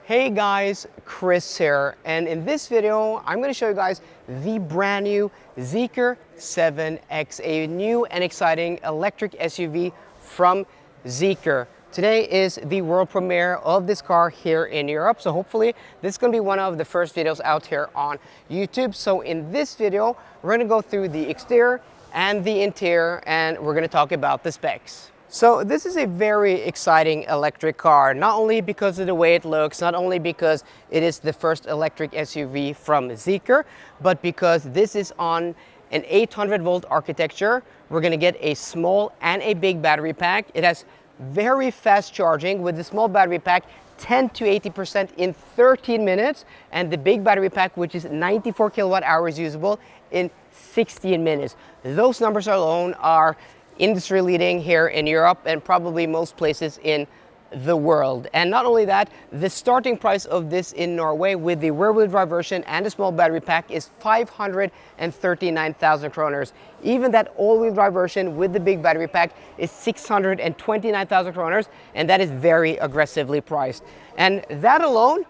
Hey guys, Chris here, and in this video I'm going to show you guys the brand new Zeekr 7X, a new and exciting electric SUV from Zeekr. Today is the world premiere of this car here in Europe, so hopefully this is going to be one of the first videos out here on YouTube. So in this video we're going to go through the exterior and the interior, and we're going to talk about the specs. So this is a very exciting electric car, not only because of the way it looks, not only because it is the first electric SUV from Zeekr, but because this is on an 800 volt architecture. We're going to get a small and a big battery pack. It has very fast charging with the small battery pack, 10 to 80% in 13 minutes, and the big battery pack, which is 94 kilowatt hours usable, in 16 minutes. Those numbers alone are industry leading here in Europe and probably most places in the world. And not only that, the starting price of this in Norway with the rear-wheel drive version and a small battery pack is 539,000 kroners. Even that all-wheel drive version with the big battery pack is 629,000 kroners, and that is very aggressively priced. And that alone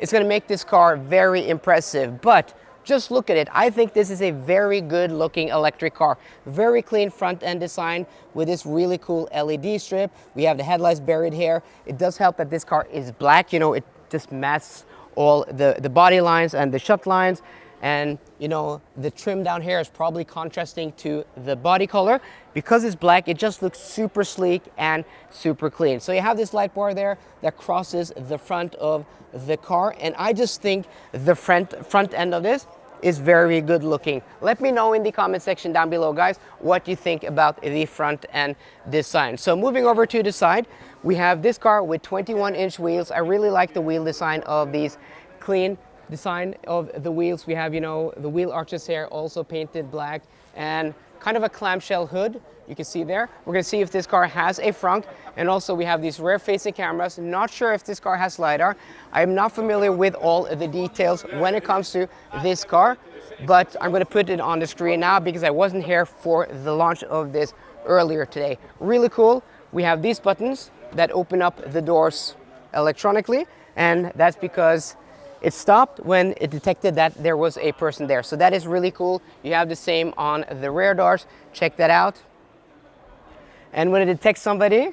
is going to make this car very impressive. But just look at it. I think this is a very good looking electric car. Very clean front end design with this really cool LED strip. We have the headlights buried here. It does help that this car is black. You know, it just masks all the body lines and the shut lines. And you know, the trim down here is probably contrasting to the body color. Because it's black, it just looks super sleek and super clean. So you have this light bar there that crosses the front of the car, and I just think the front end of this is very good looking. Let me know in the comment section down below, guys, what you think about the front end design. So moving over to the side, we have this car with 21-inch wheels. I really like the wheel design of these, clean design of the wheels. We have, you know, the wheel arches here also painted black, and kind of a clamshell hood you can see there. We're going to see if this car has a front, and also we have these rear facing cameras. Not sure if this car has LiDAR. I'm not familiar with all of the details when it comes to this car, but I'm going to put it on the screen now because I wasn't here for the launch of this earlier today. Really cool. We have these buttons that open up the doors electronically, and that's because it stopped when it detected that there was a person there. So that is really cool. You have the same on the rear doors. Check that out. And when it detects somebody,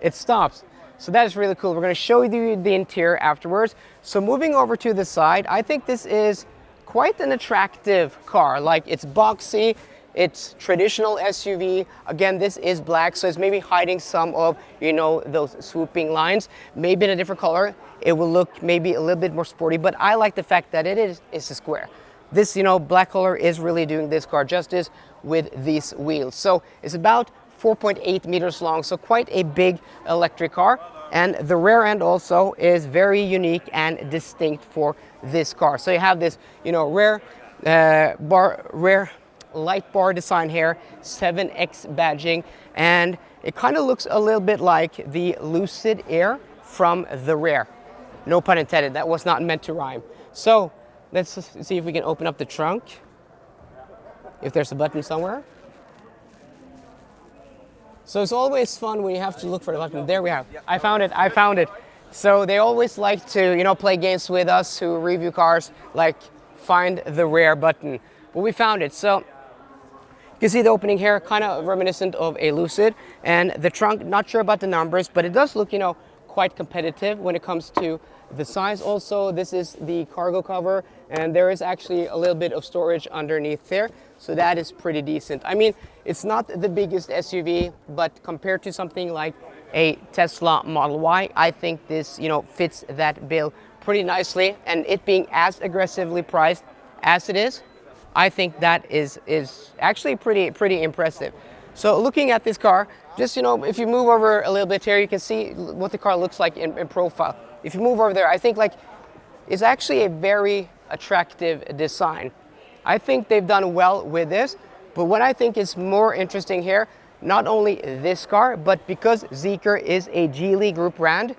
it stops. So that is really cool. We're going to show you the interior afterwards. So moving over to the side, I think this is quite an attractive car. Like, it's boxy, it's traditional SUV. Again, this is black, so it's maybe hiding some of, you know, those swooping lines. Maybe in a different color, it will look maybe a little bit more sporty, but I like the fact that it is a square. This, you know, black color is really doing this car justice with these wheels. So it's about 4.8 meters long, so quite a big electric car. And the rear end also is very unique and distinct for this car. So you have this, you know, rear light bar design here, 7X badging, and it kind of looks a little bit like the Lucid Air from the rear. No pun intended, that was not meant to rhyme. So let's see if we can open up the trunk, if there's a button somewhere. So it's always fun when you have to look for the button. There we have. I found it. So they always like to, you know, play games with us who review cars, like find the rare button. But we found it. So you can see the opening here, kind of reminiscent of a Lucid. And the trunk, not sure about the numbers, but it does look, you know, quite competitive when it comes to the size. Also, this is the cargo cover, and there is actually a little bit of storage underneath there. So that is pretty decent. I mean, it's not the biggest SUV, but compared to something like a Tesla Model Y, I think this, you know, fits that bill pretty nicely. And it being as aggressively priced as it is, I think that is actually pretty impressive. So looking at this car, just, you know, if you move over a little bit here, you can see what the car looks like in profile. If you move over there, I think like it's actually a very attractive design. I think they've done well with this, but what I think is more interesting here, not only this car, but because Zeekr is a Geely Group brand,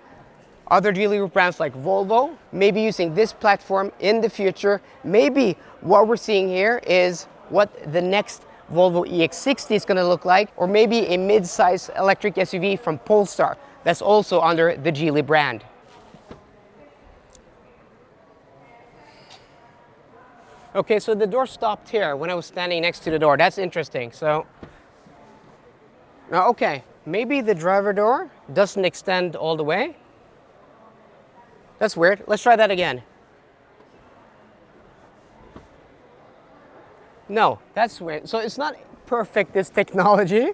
other Geely Group brands like Volvo may be using this platform in the future. Maybe what we're seeing here is what the next Volvo EX60 is going to look like, or maybe a mid-size electric SUV from Polestar that's also under the Geely brand. Okay, so the door stopped here when I was standing next to the door. That's interesting. So, now, okay, maybe the driver door doesn't extend all the way. That's weird. Let's try that again. No, that's weird. So it's not perfect, this technology.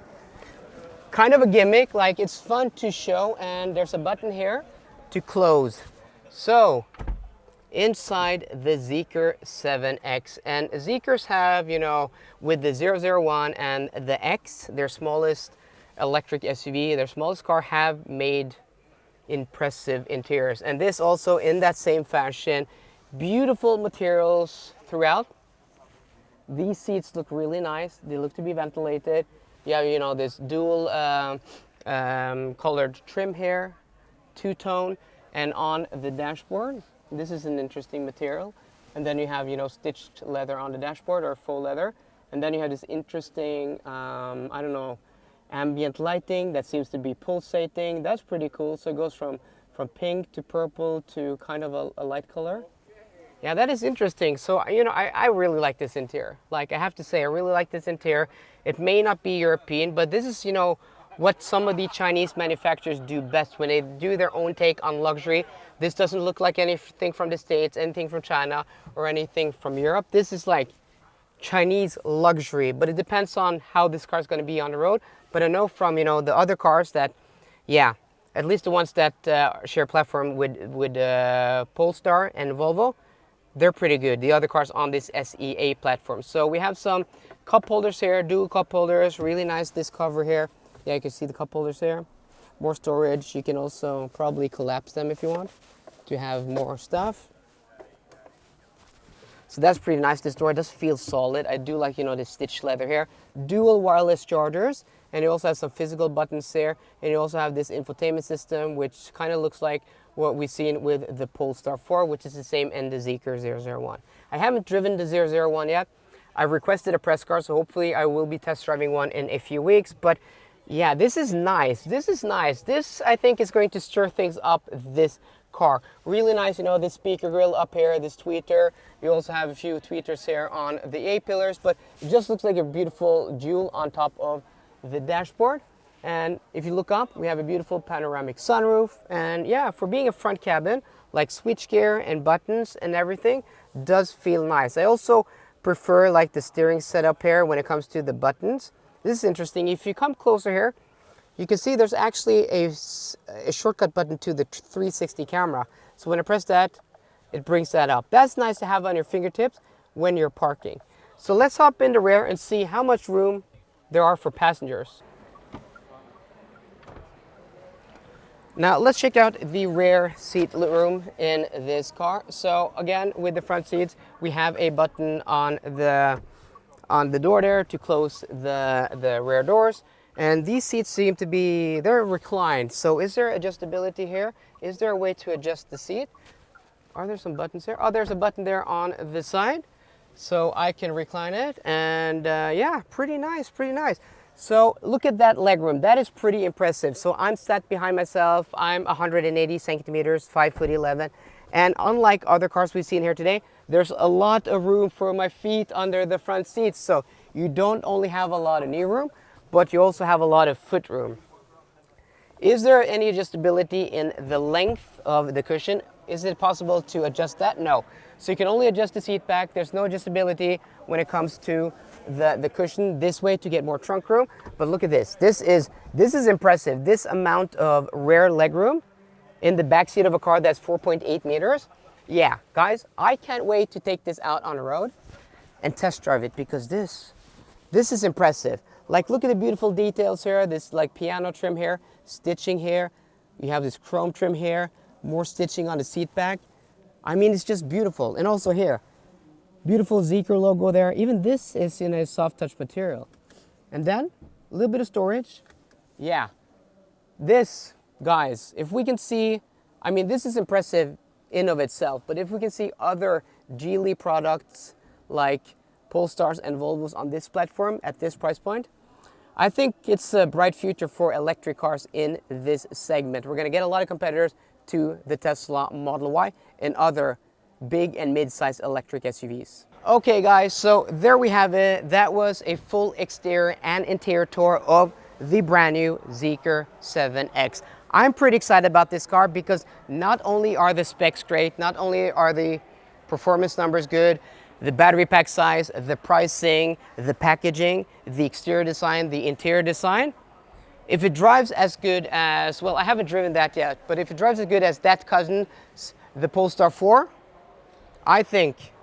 Kind of a gimmick, like it's fun to show, and there's a button here to close. So inside the Zeekr 7X, and Zeekrs have, you know, with the 001 and the X, their smallest electric SUV, their smallest car, have made impressive interiors. And this also in that same fashion, beautiful materials throughout. These seats look really nice. They look to be ventilated. You have, you know, this dual colored trim here, two-tone, and on the dashboard, this is an interesting material. And then you have, you know, stitched leather on the dashboard, or faux leather. And then you have this interesting, I don't know, ambient lighting that seems to be pulsating. That's pretty cool. So it goes from pink to purple to kind of a light color. Yeah, that is interesting. So, you know, I really like this interior. Like, I have to say, I really like this interior. It may not be European, but this is, you know, what some of the Chinese manufacturers do best when they do their own take on luxury. This doesn't look like anything from the States, anything from China, or anything from Europe. This is like Chinese luxury, but it depends on how this car is going to be on the road. But I know from, you know, the other cars that, yeah, at least the ones that share platform with Polestar and Volvo, they're pretty good. The other cars on this SEA platform. So we have some cup holders here, dual cup holders. Really nice, this cover here. Yeah, you can see the cup holders there. More storage. You can also probably collapse them if you want to have more stuff. So that's pretty nice. This door does feel solid. I do like, you know, the stitched leather here. Dual wireless chargers. And you also have some physical buttons there. And you also have this infotainment system, which kind of looks like what we've seen with the Polestar 4, which is the same in the Zeekr 001. I haven't driven the 001 yet. I've requested a press car, so hopefully I will be test driving one in a few weeks. But yeah, this is nice. This is nice. This, I think, is going to stir things up this car. Really nice, you know, this speaker grill up here, this tweeter. You also have a few tweeters here on the A-pillars, but it just looks like a beautiful jewel on top of the dashboard. And if you look up, we have a beautiful panoramic sunroof. And yeah, for being a front cabin, like switchgear and buttons and everything, does feel nice. I also prefer like the steering setup here when it comes to the buttons. This is interesting. If you come closer here, you can see there's actually a shortcut button to the 360 camera. So when I press that, it brings that up. That's nice to have on your fingertips when you're parking. So let's hop in the rear and see how much room there are for passengers. Now let's check out the rear seat room in this car. So again, with the front seats, we have a button on the door there to close the rear doors. And these seats seem to be, they're reclined. So is there adjustability here? Is there a way to adjust the seat? Are there some buttons here? Oh, there's a button there on the side. So I can recline it. And yeah, pretty nice, pretty nice. So look at that legroom. That is pretty impressive. So I'm sat behind myself. I'm 180 centimeters, 5'11". And unlike other cars we've seen here today, there's a lot of room for my feet under the front seats. So you don't only have a lot of knee room, but you also have a lot of foot room. Is there any adjustability in the length of the cushion? Is it possible to adjust that? No. So you can only adjust the seat back. There's no adjustability when it comes to the cushion this way to get more trunk room. But look at this. This is impressive. This amount of rear leg room in the back seat of a car that's 4.8 meters. Yeah, guys, I can't wait to take this out on the road and test drive it, because this is impressive. Like, look at the beautiful details here. This like piano trim here, stitching here. You have this chrome trim here, more stitching on the seat back. I mean, it's just beautiful. And also here, beautiful Zeekr logo there. Even this is in a soft touch material. And then a little bit of storage. Yeah, this, guys, if we can see, I mean, this is impressive in of itself, but if we can see other Geely products like Polestars and Volvos on this platform at this price point, I think it's a bright future for electric cars in this segment. We're going to get a lot of competitors to the Tesla Model Y and other big and mid-size electric SUVs. Okay guys, so there we have it. That was a full exterior and interior tour of the brand new Zeekr 7X. I'm pretty excited about this car because not only are the specs great, not only are the performance numbers good, the battery pack size, the pricing, the packaging, the exterior design, the interior design. If it drives as good as, well, I haven't driven that yet, but if it drives as good as that cousin, the Polestar 4, I think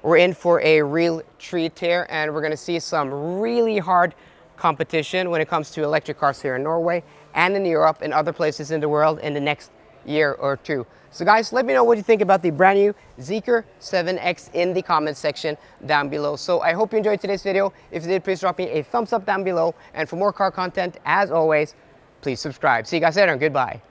we're in for a real treat here, and we're gonna see some really hard competition when it comes to electric cars here in Norway and in Europe and other places in the world in the next year or two. So guys, let me know what you think about the brand new Zeekr 7X in the comments section down below. So I hope you enjoyed today's video. If you did, please drop me a thumbs up down below. And for more car content, as always, please subscribe. See you guys later and goodbye.